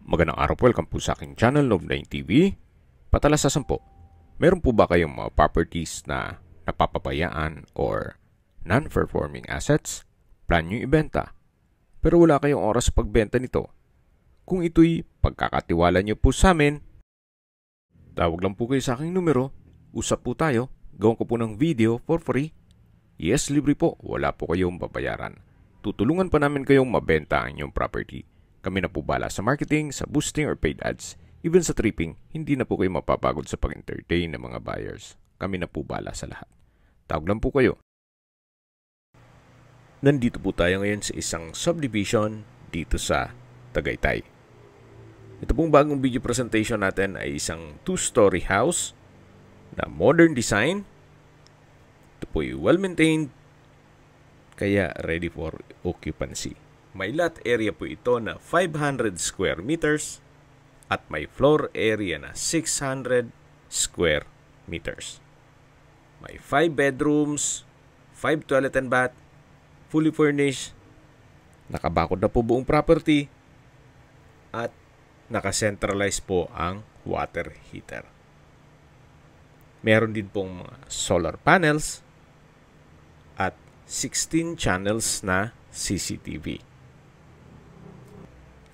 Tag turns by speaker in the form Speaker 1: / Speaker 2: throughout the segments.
Speaker 1: Magandang araw po, welcome po sa aking channel, Noob9 TV. Patalasasan po, meron po ba kayong mga properties na napapabayaan or non-performing assets? Plan nyo ibenta, pero wala kayong oras sa pagbenta nito. Kung ito'y pagkakatiwala nyo po sa amin, tawag lang po kayo sa aking numero, usap po tayo, gawin ko po ng video for free. Yes, libre po, wala po kayong babayaran. Tutulungan pa namin kayong mabenta ang inyong property. Kami na po bala sa marketing, sa boosting or paid ads. Even sa tripping, hindi na po kayo mapapagod sa pag-entertain ng mga buyers. Kami na po bala sa lahat. Tawag lang po kayo. Nandito po tayo ngayon sa isang subdivision dito sa Tagaytay. Ito pong bagong video presentation natin ay isang 2-story house na modern design. Ito po ay well-maintained, kaya ready for occupancy. May lot area po ito na 500 square meters at may floor area na 600 square meters. May 5 bedrooms, 5 toilet and bath, fully furnished, nakabakod na po buong property, at naka-centralize po ang water heater. Meron din pong mga solar panels at 16 channels na CCTV.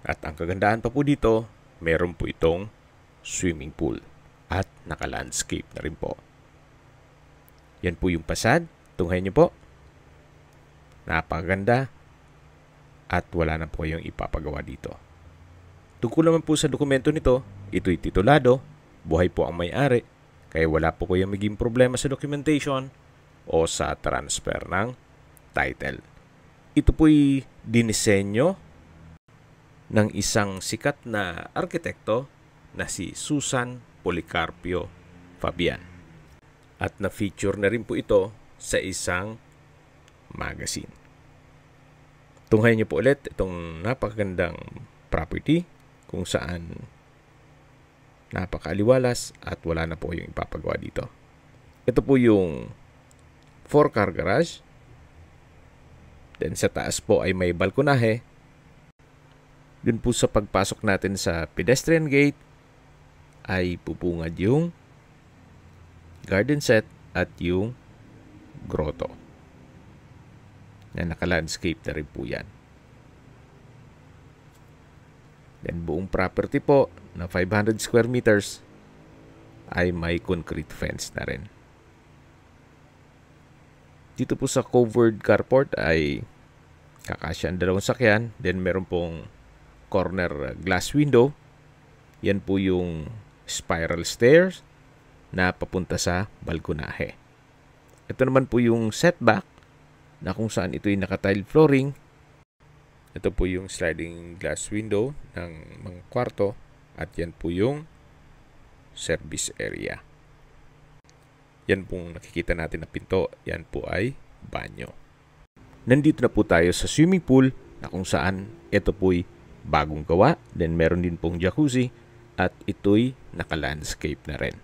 Speaker 1: At ang kagandahan pa po dito, meron po itong swimming pool at naka-landscape na rin po. Yan po yung pasad. Tunghayin niyo po. Napakaganda at wala na po kayong ipapagawa dito. Tungkol naman po sa dokumento nito, ito'y titulado, buhay po ang may-ari, kaya wala po kayong maging problema sa documentation o sa transfer ng title. Ito po'y dinisenyo ng isang sikat na arkitekto na si Susan Policarpio Fabian. At na-feature na rin po ito sa isang magazine. Tunghayin niyo po ulit itong napakagandang property kung saan napakaaliwalas at wala na po kayong ipapagawa dito. Ito po yung 4-car garage. Then sa taas po ay may balkonahe. Dun po sa pagpasok natin sa pedestrian gate ay pupungad yung garden set at yung grotto. Na naka-landscape na rin po yan. Then buong property po na 500 square meters ay may concrete fence na rin. Dito po sa covered carport ay kakasya ang dalawang sakyan. Then meron pong corner glass window. Yan po yung spiral stairs na papunta sa balkonahe. Ito naman po yung setback na kung saan ito yung naka-tile flooring. Ito po yung sliding glass window ng mga kwarto at yan po yung service area. Yan pong nakikita natin na pinto, yan po ay banyo. Nandito na po tayo sa swimming pool na kung saan ito po'y bagong gawa. Then meron din pong jacuzzi at ito'y naka-landscape na rin.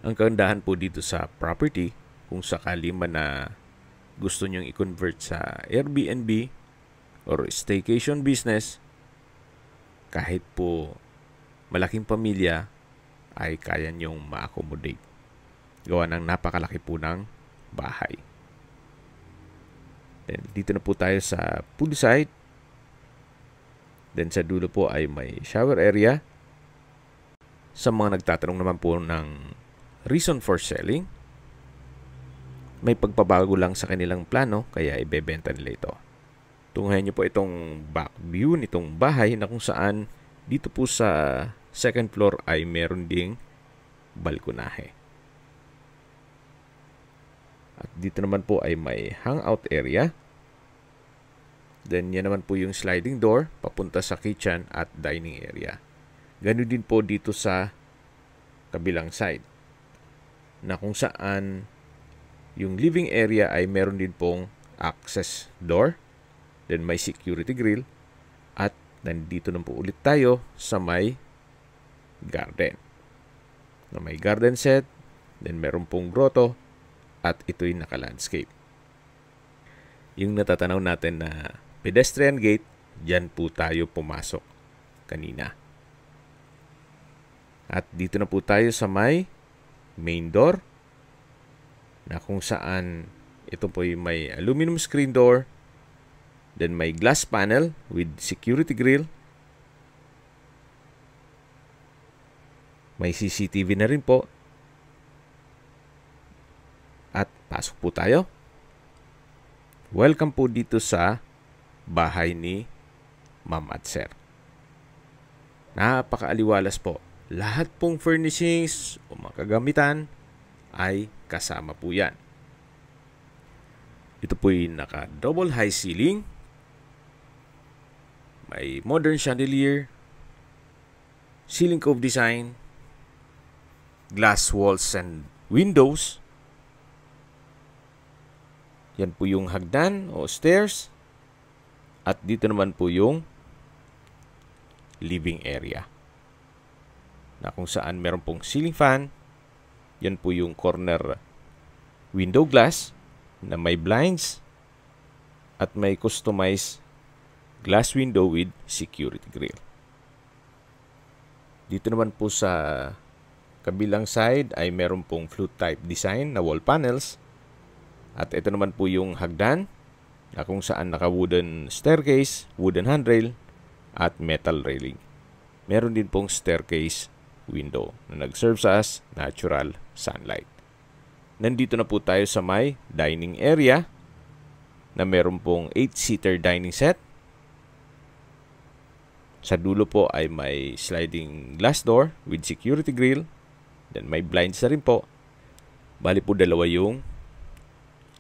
Speaker 1: Ang kagandahan po dito sa property, kung sakali man na gusto nyong i-convert sa Airbnb or staycation business, kahit po malaking pamilya ay kaya nyong ma-accommodate. Gawa ng napakalaki po ng bahay. Then, dito na po tayo sa poolside. Then sa dulo po ay may shower area. Sa mga nagtatanong naman po ng reason for selling, may pagpabago lang sa kanilang plano kaya ibebenta nila ito. Tunghayin niyo po itong back view nitong bahay na kung saan dito po sa second floor ay meron ding balkonahe. At dito naman po ay may hangout area. Then yan naman po yung sliding door papunta sa kitchen at dining area. Ganun din po dito sa kabilang side na kung saan yung living area ay meron din pong access door. Then may security grill. At nandito na po ulit tayo sa may garden. Na may garden set. Then meron pong grotto. At ito'y naka-landscape. Yung natatanaw natin na pedestrian gate Diyan po tayo pumasok kanina. At dito na po tayo sa may main door na kung saan ito po yung may aluminum screen door, then may glass panel with security grill, may CCTV na rin po, at pasok po tayo. Welcome po dito sa bahay ni Ma'am at Sir. Napakaaliwalas po. Lahat pong furnishings o mga kagamitan ay kasama po yan. Ito po yung naka-double high ceiling. May modern chandelier, ceiling cove design, glass walls and windows. Yan po yung hagdan o stairs. At dito naman po yung living area, na kung saan meron pong ceiling fan. Yan po yung corner window glass na may blinds at may customized glass window with security grill. Dito naman po sa kabilang side ay meron pong flute type design na wall panels. At ito naman po yung hagdan na kung saan naka-wooden staircase, wooden handrail, at metal railing. Meron din pong staircase window na nag-serve sa as natural sunlight. Nandito na po tayo sa may dining area na meron pong 8-seater dining set. Sa dulo po ay may sliding glass door with security grill. Then may blinds na rin po. Bali po dalawa yung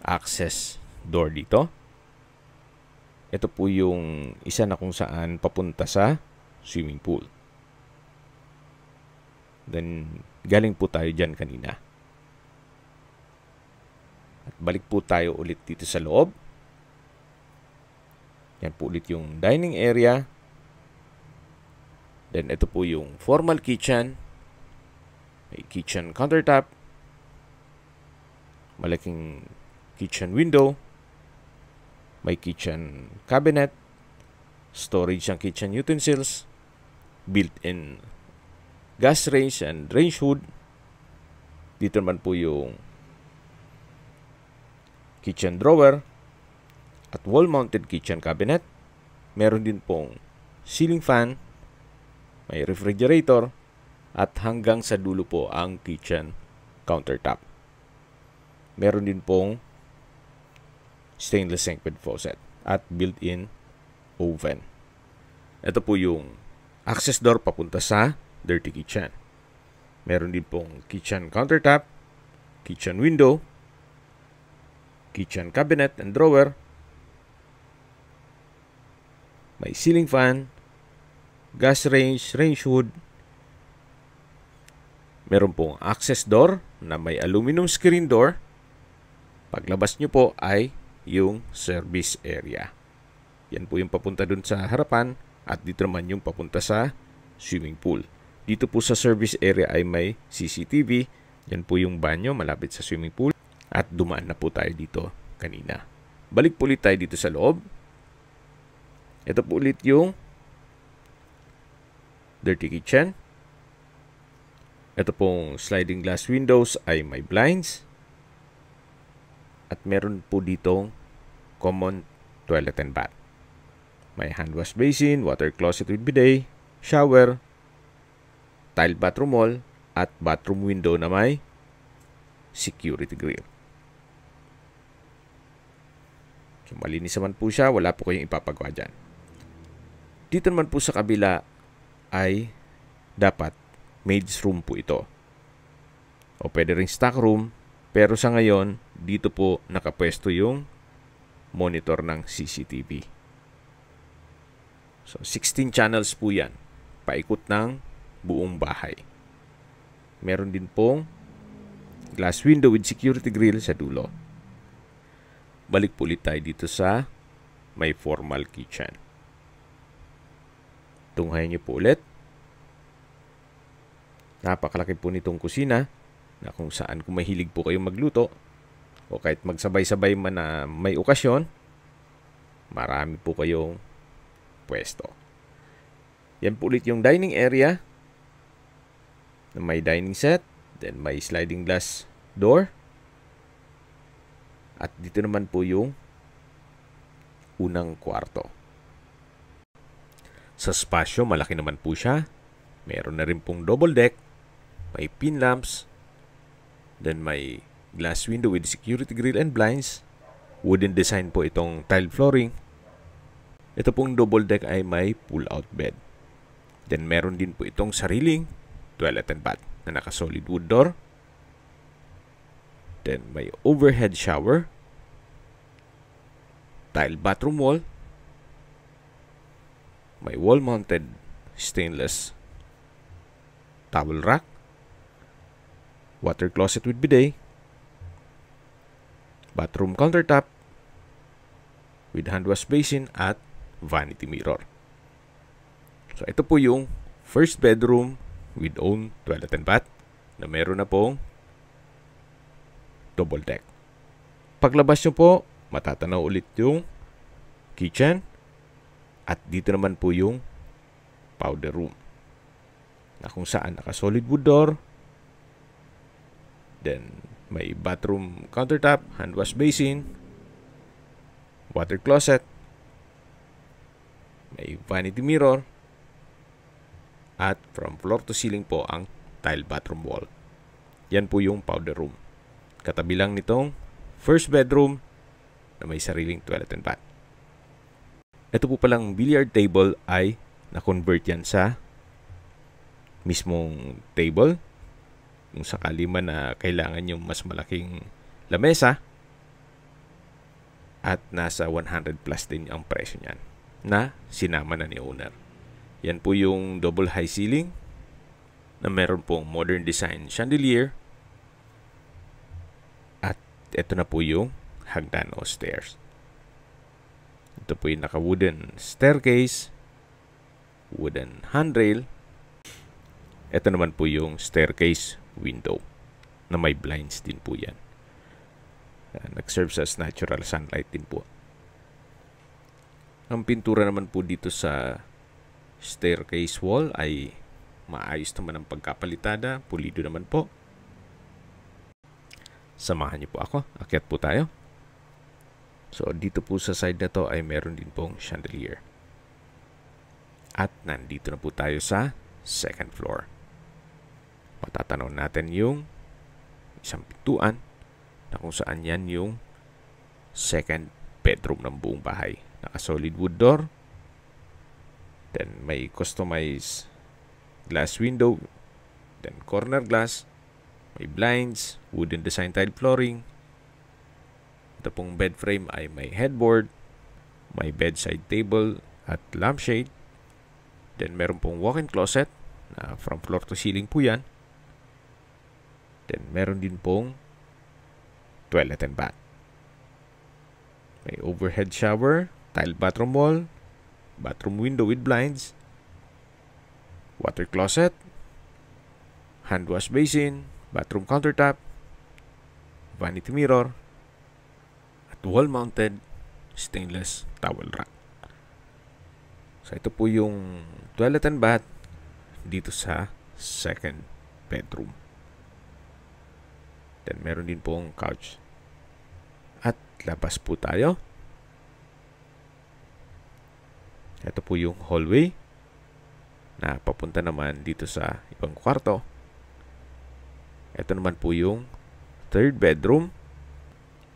Speaker 1: access door dito. Ito po yung isa na kung saan papunta sa swimming pool. Then, galing po tayo dyan kanina. At balik po tayo ulit dito sa loob. Yan po ulit yung dining area. Then, ito po yung formal kitchen. May kitchen countertop. Malaking kitchen window. May kitchen cabinet, storage ng kitchen utensils, built-in gas range and range hood. Dito naman po yung kitchen drawer at wall-mounted kitchen cabinet. Meron din pong ceiling fan, may refrigerator, at hanggang sa dulo po ang kitchen countertop. Meron din pong stainless sink with faucet at built-in oven. Ito po yung access door papunta sa dirty kitchen. Meron din pong kitchen countertop, kitchen window, kitchen cabinet and drawer, may ceiling fan, gas range, range hood. Meron pong access door na may aluminum screen door. Paglabas nyo po ay yung service area. Yan po yung papunta dun sa harapan at dito naman yung papunta sa swimming pool. Dito po sa service area ay may CCTV. Yan po yung banyo malapit sa swimming pool at dumaan na po tayo dito kanina. Balik po ulit tayo dito sa loob. Ito po ulit yung dirty kitchen. Ito pong sliding glass windows ay may blinds. At meron po ditong common toilet and bath. May hand wash basin, water closet with bidet, shower, tile bathroom wall, at bathroom window na may security grill. So, malinis naman po siya. Wala po kayong ipapagawa dyan. Dito naman po sa kabila ay dapat maid's room po ito. O pwede ring stock room. Pero sa ngayon, dito po nakapwesto yung monitor ng CCTV. So, 16 channels po yan. Paikot ng buong bahay. Meron din pong glass window with security grill sa dulo. Balik po ulit tayo dito sa may formal kitchen. Tunghayan niyo po ulit. Napakalaki po nitong kusina na kung saan kung mahilig po kayong magluto o kahit magsabay-sabay man na may okasyon, marami po kayong pwesto. Yan po ulit yung dining area na may dining set, then may sliding glass door. At dito naman po yung unang kwarto. Sa spasyo, malaki naman po siya. Meron na rin pong double deck, may pin lamps, then may glass window with security grill and blinds. Wooden design po itong tile flooring. Ito pong double deck ay may pull-out bed. Then meron din po itong sariling toilet and bath na naka-solid wood door. Then may overhead shower, tile bathroom wall, may wall-mounted stainless towel rack, water closet with bidet, bathroom countertop with hand wash basin at vanity mirror. So ito po yung first bedroom with own toilet and bath na meron na pong double deck. Paglabas nyo po, matatanaw ulit yung kitchen at dito naman po yung powder room na kung saan naka-solid wood door, then may bathroom countertop, hand wash basin, water closet, may vanity mirror, at from floor to ceiling po ang tile bathroom wall. Yan po yung powder room. Katabi lang nitong first bedroom na may sariling toilet and bath. Ito po palang billiard table ay na-convert yan sa mismong table. Kung sakali man na kailangan yung mas malaking lamesa, at nasa 100 plus din ang presyo niyan na sinama na ni owner. Yan po yung double high ceiling na meron pong modern design chandelier. At ito na po yung hagdan o stairs. Ito po yung naka-wooden staircase, wooden handrail. Ito naman po yung staircase window na may blinds din po yan. Nag-serve as natural sunlight din po. Ang pintura naman po dito sa staircase wall ay maayos naman ang pagkapalitada. Pulido naman po. Samahan niyo po ako. Akyat po tayo. So, dito po sa side na to ay meron din pong chandelier. At nandito na po tayo sa second floor. Matatanaw natin yung isang pintuan na kung saan yan yung second bedroom ng buong bahay. Naka-solid wood door. Then may customized glass window. Then corner glass. May blinds. Wooden design tile flooring. Ito pong bed frame ay may headboard. May bedside table at lampshade. Then meron pong walk-in closet na from floor to ceiling po yan. Then meron din pong toilet and bath. May overhead shower, tile bathroom wall, bathroom window with blinds, water closet, hand wash basin, bathroom countertop, vanity mirror, at wall-mounted stainless towel rack. So ito po yung toilet and bath dito sa second bedroom. Then meron din pong couch. At labas po tayo. Ito po yung hallway na papunta naman dito sa ibang kwarto. Ito naman po yung third bedroom.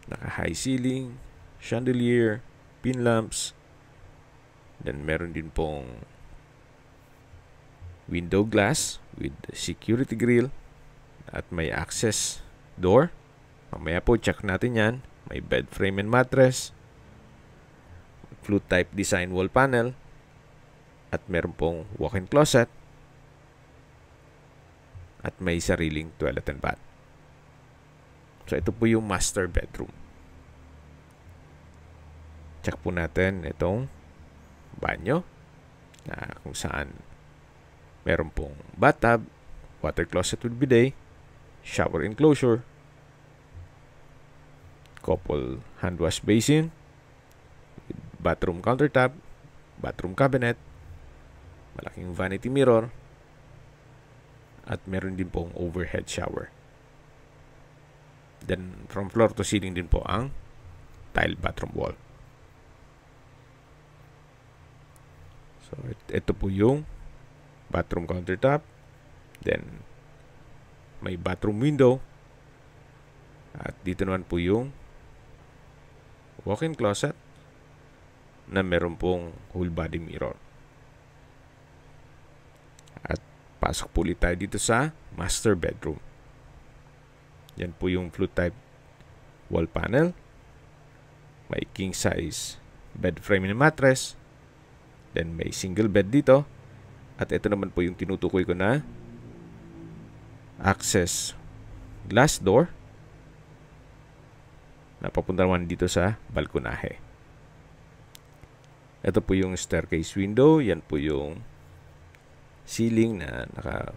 Speaker 1: Naka-high ceiling, chandelier, pin lamps. Then meron din pong window glass with security grill at may access door. Mamaya po check natin yan. May bed frame and mattress, flute type design wall panel, at meron pong walk-in closet, at may sariling toilet and bath. So ito po yung master bedroom. Check po natin itong banyo na kung saan meron pong bathtub, water closet with bidet, shower enclosure, couple hand wash basin, bathroom countertop, bathroom cabinet, malaking vanity mirror, at meron din pong overhead shower. Then, from floor to ceiling din po ang tile bathroom wall. So, ito po yung bathroom countertop. Then, may bathroom window. At dito naman po yung walk-in closet na meron pong whole body mirror. At pasok po ulit tayo dito sa master bedroom. Yan po yung flute type wall panel. May king size bed frame and mattress. Then may single bed dito. At ito naman po yung tinutukoy ko na access glass door na papunta naman dito sa balkonahe. Ito po yung staircase window. Yan po yung ceiling na naka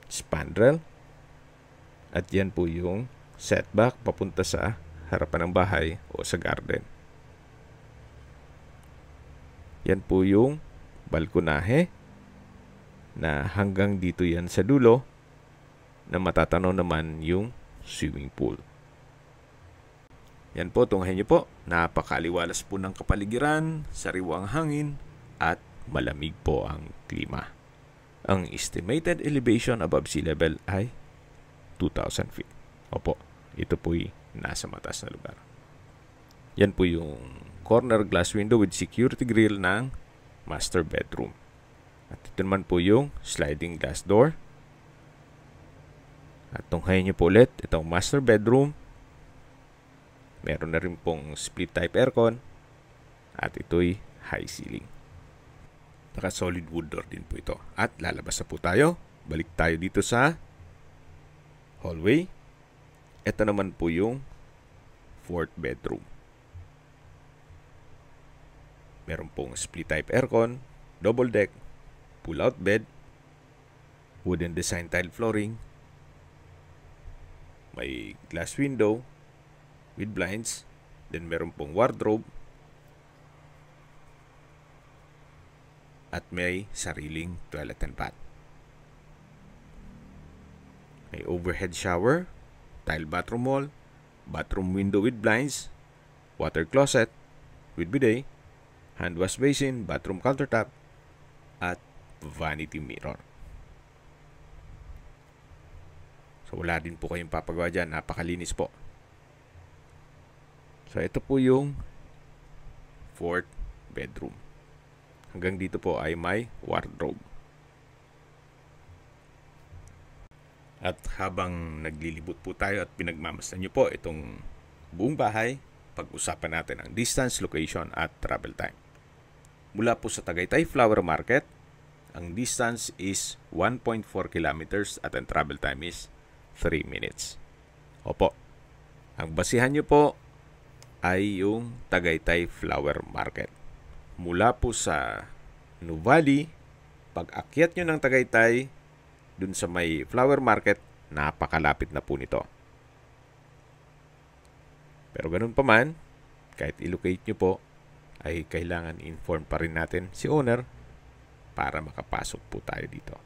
Speaker 1: spandrel. At yan po yung setback papunta sa harapan ng bahay o sa garden. Yan po yung balkonahe na hanggang dito yan sa dulo na matatanaw naman yung swimming pool. Yan po, tunghayin niyo po. Napakaliwalas po ng kapaligiran, sariwang hangin, at malamig po ang klima. Ang estimated elevation above sea level ay 2,000 feet. Opo, ito po'y nasa mataas na lugar. Yan po yung corner glass window with security grill ng master bedroom. At ito naman po yung sliding glass door. At tunghayin niyo po ulit itong master bedroom. Meron na rin pong split type aircon. At ito'y high ceiling. Naka solid wood door din po ito. At lalabas na po tayo. Balik tayo dito sa hallway. Ito naman po yung fourth bedroom. Meron pong split type aircon, double deck, pull out bed, wooden design tile flooring, may glass window with blinds, then meron pong wardrobe, at may sariling toilet and bath. May overhead shower, tile bathroom wall, bathroom window with blinds, water closet with bidet, hand wash basin, bathroom countertop, at vanity mirror. So wala din po kayong papagawa dyan. Napakalinis po. So ito po yung fourth bedroom. Hanggang dito po ay may wardrobe. At habang naglilibot po tayo at pinagmamasdan nyo po itong buong bahay, pag-usapan natin ang distance, location, at travel time. Mula po sa Tagaytay Flower Market, ang distance is 1.4 kilometers at ang travel time is 3 minutes. Opo, ang basihan nyo po ay yung Tagaytay Flower Market. Mula po sa Nuvali, pag akyat nyo ng Tagaytay, dun sa may flower market, napakalapit na po nito. Pero ganun pa man, kahit ilocate nyo po, ay kailangan inform pa rin natin si owner para makapasok po tayo dito.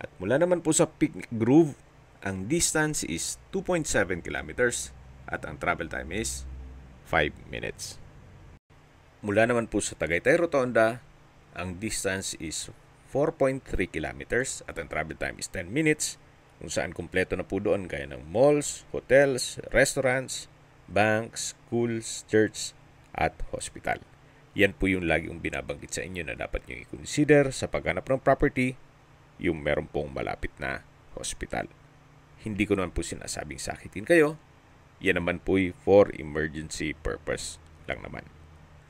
Speaker 1: At mula naman po sa Picnic Grove, ang distance is 2.7 kilometers at ang travel time is 5 minutes. Mula naman po sa Tagaytay Rotonda, ang distance is 4.3 kilometers at ang travel time is 10 minutes, kung saan kumpleto na po doon gaya ng malls, hotels, restaurants, banks, schools, church, at hospital. Yan po yung lagi yung binabanggit sa inyo na dapat nyo i-consider sa paghanap ng property, yung meron pong malapit na hospital. Hindi ko naman po sinasabing sakitin kayo. Yan naman po for emergency purpose lang naman.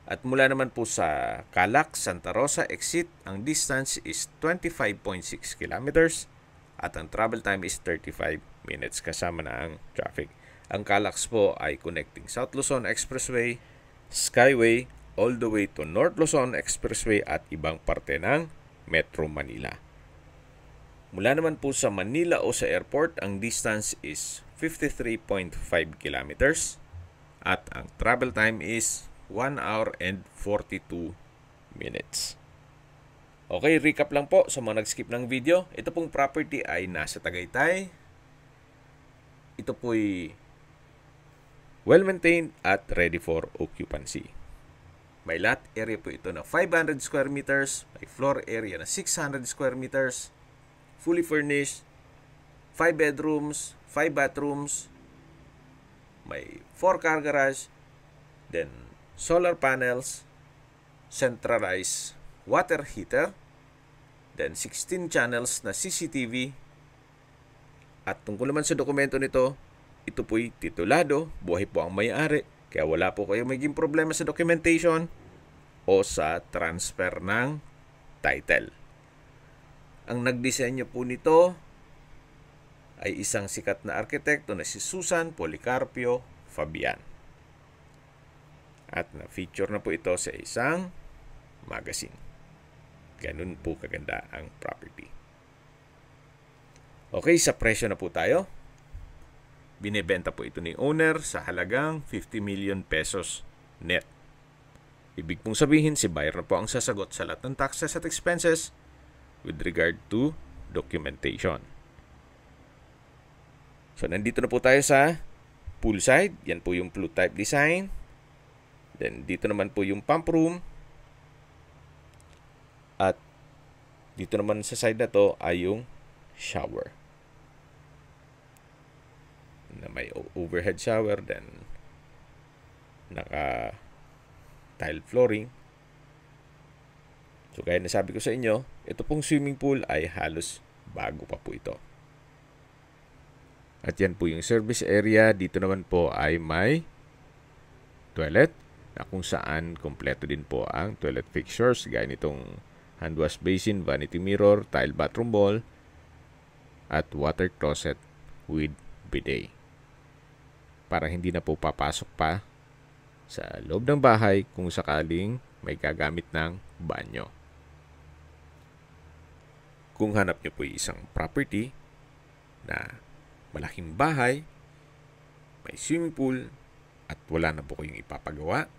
Speaker 1: At mula naman po sa Calac, Santa Rosa exit, ang distance is 25.6 kilometers at ang travel time is 35 minutes kasama na ang traffic. Ang Calac po ay connecting South Luzon Expressway, Skyway, all the way to North Luzon Expressway at ibang parte ng Metro Manila. Mula naman po sa Manila o sa airport, ang distance is 53.5 kilometers at ang travel time is 1 hour and 42 minutes. Okay, recap lang po sa mga nag-skip ng video. Ito pong property ay nasa Tagaytay. Ito po'y well-maintained at ready for occupancy. May lot area po ito na 500 square meters, may floor area na 600 square meters, fully furnished, 5 bedrooms, 5 bathrooms, may 4 car garage, then solar panels, centralized water heater, then 16 channels na CCTV. At tungkol naman sa dokumento nito, ito po'y titulado, buhay po ang may-ari, kaya wala po kayong maging problema sa documentation o sa transfer ng title. Ang nagdisenyo po nito ay isang sikat na arkitekto na si Susan Policarpio Fabian. At na-feature na po ito sa isang magazine. Ganun po kaganda ang property. Okay, sa presyo na po tayo. Binebenta po ito ni owner sa halagang 50 million pesos net. Ibig pong sabihin, si buyer na po ang sasagot sa lahat ng taxes at expenses with regard to documentation. So, nandito na po tayo sa poolside. Yan po yung blue type design. Then, dito naman po yung pump room. At dito naman sa side na to ay yung shower. Na may overhead shower, then naka tile flooring. So gaya na sabi ko sa inyo, ito pong swimming pool ay halos bago pa po ito. At yan po yung service area. Dito naman po ay may toilet na kung saan kompleto din po ang toilet fixtures gaya nitong hand wash basin, vanity mirror, tile bathroom bowl, at water closet with bidet. Para hindi na po papasok pa sa loob ng bahay kung sakaling may gagamit ng banyo. Kung hanap nyo po isang property na malaking bahay, may swimming pool, at wala na po kayong ipapagawa,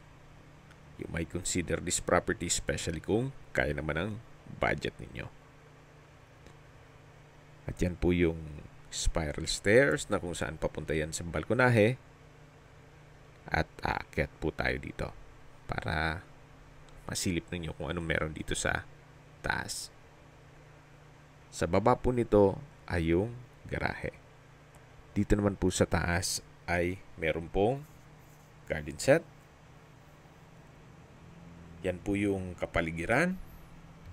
Speaker 1: you might consider this property, especially kung kaya naman ang budget ninyo. At yan po yung spiral stairs na kung saan papunta yan sa balkonahe. At aakyat po tayo dito para masilip ninyo kung anong meron dito sa taas. Sa baba po nito ay yung garahe. Dito naman po sa taas ay meron pong garden set. Yan po yung kapaligiran.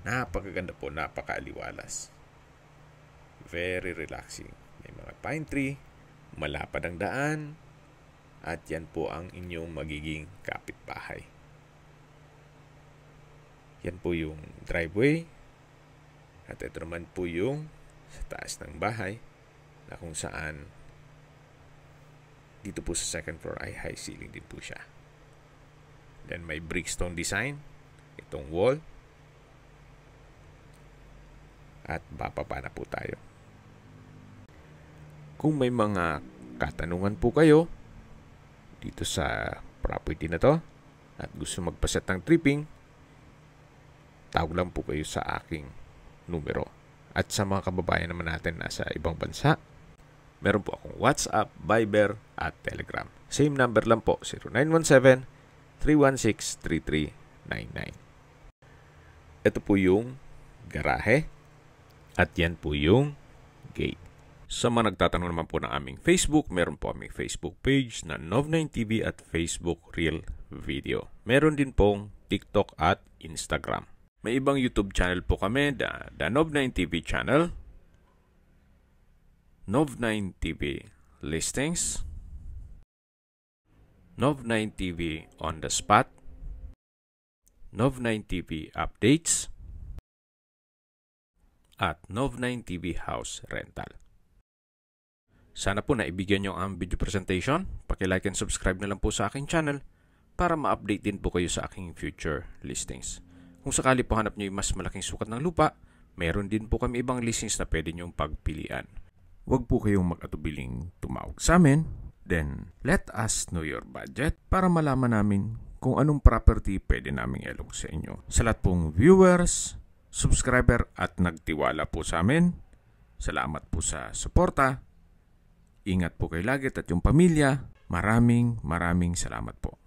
Speaker 1: Napakaganda po, napakaaliwalas. Very relaxing. May mga pine tree, malapad ang daan, at yan po ang inyong magiging kapitbahay. Yan po yung driveway. At ito naman po yung sa taas ng bahay na kung saan dito po sa second floor ay high ceiling din po siya. Then may brickstone design itong wall. At bababa na po tayo. Kung may mga katanungan po kayo dito sa property na to at gusto magpaset ng tripping, tawag lang po kayo sa aking numero. At sa mga kababayan naman natin nasa ibang bansa, meron po akong WhatsApp, Viber at Telegram. Same number lang po, 0917-316-3399. Ito po yung garahe at yan po yung gate. Sa mga nagtatanong naman po ng aming Facebook, meron po aming Facebook page na Nov9TV at Facebook Real Video. Meron din pong TikTok at Instagram. May ibang YouTube channel po kami, the Nov9TV channel, Nov9TV Listings, Nov9TV On The Spot, Nov9TV Updates, at Nov9TV House Rental. Sana po naibigyan nyo ang video presentation. Paki-like and subscribe na lang po sa aking channel para ma-update din po kayo sa aking future listings. Kung sakali po hanap nyo yung mas malaking sukat ng lupa, meron din po kami ibang listings na pwede nyong pagpilian. Huwag po kayong mag-atubiling tumawag sa amin. Then, let us know your budget para malaman namin kung anong property pwede naming ilog sa inyo. Sa lahat pong viewers, subscriber at nagtiwala po sa amin, salamat po sa suporta. Ingat po kayo lagi at yung pamilya. Maraming salamat po.